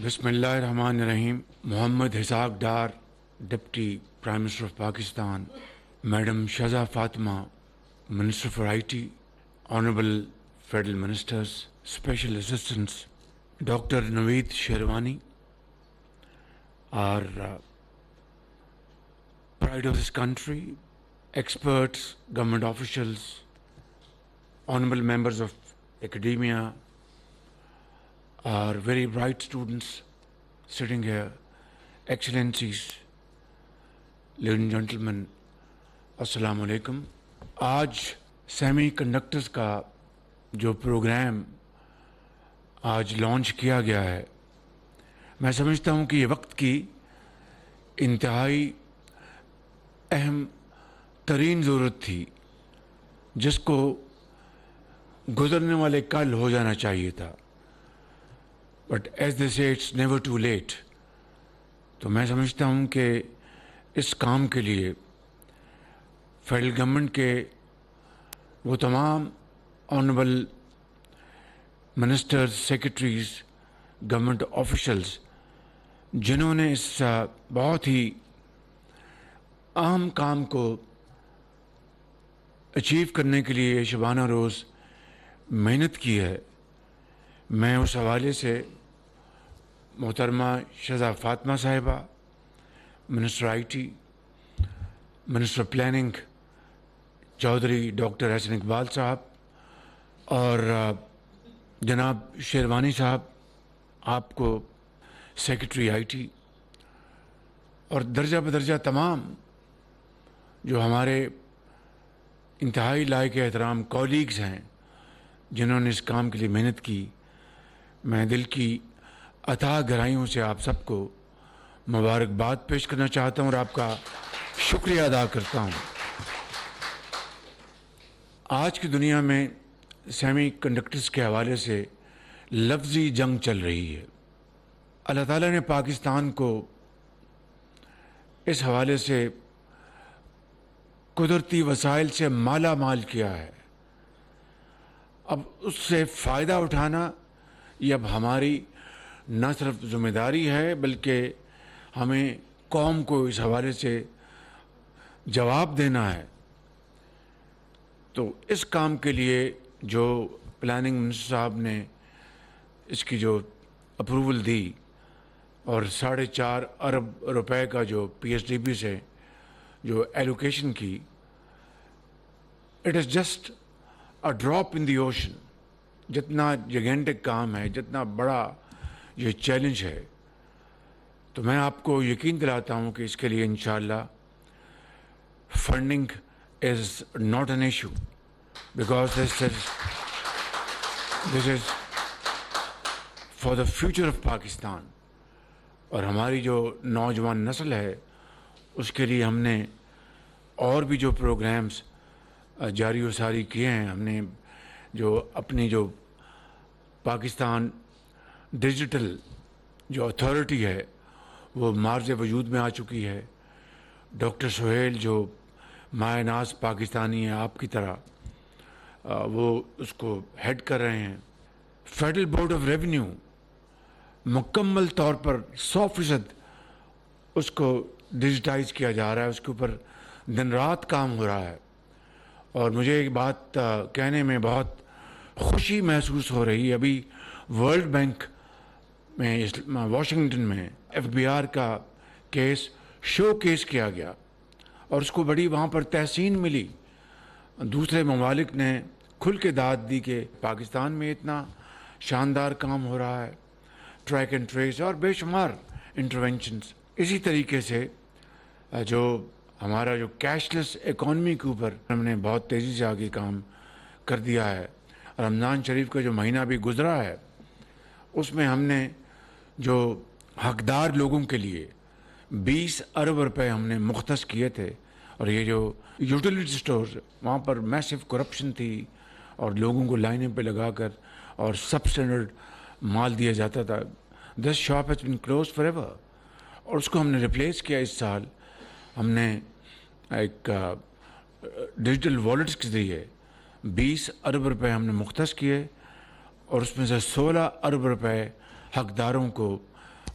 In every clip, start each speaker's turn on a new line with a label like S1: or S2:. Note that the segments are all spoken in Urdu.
S1: بسم اللہ الرحمن الرحیم. Mohammad Ishaq Dar, deputy prime minister of Pakistan. Madam Shaza Fatima, minister for I T. Honourable federal ministers, special assistants, doctor Naveed Sherwani, our pride of this country, experts, government officials, honorable members of academia, our very bright students sitting here, excellencies, ladies and gentlemen, assalamu alaikum. آج سیمی کنڈکٹرز کا جو پروگرام آج لانچ کیا گیا ہے, میں سمجھتا ہوں کہ یہ وقت کی انتہائی اہم ترین ضرورت تھی, جس کو گزرنے والے کل ہو جانا چاہیے تھا. بٹ ایز دے سے اٹس نیور ٹو لیٹ. تو میں سمجھتا ہوں کہ اس کام کے لیے فیڈرل گورنمنٹ کے وہ تمام honourable ministers, secretaries, government officials جنہوں نے اس بہت ہی اہم کام کو اچیو کرنے کے لیے شبانہ روز محنت کی ہے, میں اس حوالے سے محترمہ شہزہ فاطمہ صاحبہ, minister I T, minister planning Chaudhry doctor Ahsan Iqbal صاحب, اور جناب شیروانی صاحب, آپ کو سیکرٹری آئی ٹی, اور درجہ بدرجہ تمام جو ہمارے انتہائی لائق احترام کولیگز ہیں جنہوں نے اس کام کے لیے محنت کی, میں دل کی اتھاہ گہرائیوں سے آپ سب کو مبارکباد پیش کرنا چاہتا ہوں اور آپ کا شکریہ ادا کرتا ہوں. آج کی دنیا میں سیمی کنڈکٹرز کے حوالے سے لفظی جنگ چل رہی ہے. اللہ تعالیٰ نے پاکستان کو اس حوالے سے قدرتی وسائل سے مالا مال کیا ہے. اب اس سے فائدہ اٹھانا یہ اب ہماری نہ صرف ذمہ داری ہے, بلکہ ہمیں قوم کو اس حوالے سے جواب دینا ہے. تو اس کام کے لیے جو پلاننگ منسٹر صاحب نے اس کی جو اپروول دی اور 4.5 ارب روپے کا جو پی ایس ڈی بی سے جو ایلوکیشن کی, it is just a drop in the ocean. جتنا جیگنٹک کام ہے, جتنا بڑا یہ چیلنج ہے, تو میں آپ کو یقین دلاتا ہوں کہ اس کے لیے انشاءاللہ funding is not an issue, because this is for the future of Pakistan. اور ہماری جو نوجوان نسل ہے اس کے لیے ہم نے اور بھی جو پروگرامز جاری و ساری کیے ہیں. ہم نے جو اپنی جو پاکستان ڈیجیٹل جو اتھارٹی ہے وہ مارز وجود میں آ چکی ہے. ڈاکٹر سہیل جو مائع ناز پاکستانی ہیں آپ کی طرح, وہ اس کو ہیڈ کر رہے ہیں. فیڈرل بورڈ آف ریونیو مکمل طور پر 100% اس کو ڈیجیٹائز کیا جا رہا ہے, اس کے اوپر دن رات کام ہو رہا ہے. اور مجھے ایک بات کہنے میں بہت خوشی محسوس ہو رہی ہے. ابھی ورلڈ بینک میں واشنگٹن میں ایف بی آر کا کیس شو کیس کیا گیا اور اس کو بڑی وہاں پر تحسین ملی. دوسرے ممالک نے کھل کے داد دی کہ پاکستان میں اتنا شاندار کام ہو رہا ہے, ٹریک اینڈ ٹریس اور بے شمار انٹرونشنز. اسی طریقے سے جو ہمارا جو کیش لیس اکانومی کے اوپر ہم نے بہت تیزی سے آگے کام کر دیا ہے. رمضان شریف کا جو مہینہ بھی گزرا ہے اس میں ہم نے جو حقدار لوگوں کے لیے 20 ارب روپے ہم نے مختص کیے تھے. اور یہ جو یوٹیلیٹی اسٹورز وہاں پر میسو کرپشن تھی اور لوگوں کو لائنیں پہ لگا کر اور سب اسٹینڈرڈ مال دیا جاتا تھا. This shop has been closed forever, اور اس کو ہم نے ریپلیس کیا. اس سال ہم نے ایک ڈیجیٹل والیٹس کے ذریعے 20 ارب روپے ہم نے مختص کیے, اور اس میں سے 16 ارب روپے حقداروں کو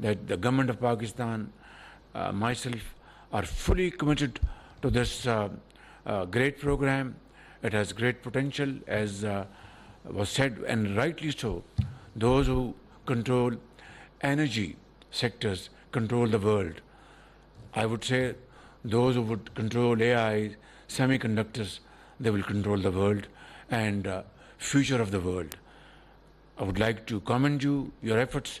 S1: that the government of Pakistan, myself, are fully committed to this great program. It has great potential, as was said, and rightly so. Those who control energy sectors control the world. I would say those who would control AI, semiconductors, they will control the world and future of the world. I would like to commend you, your efforts.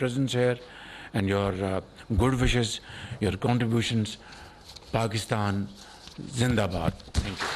S1: presence here and your good wishes, your contributions. Pakistan Zindabad. Thank you.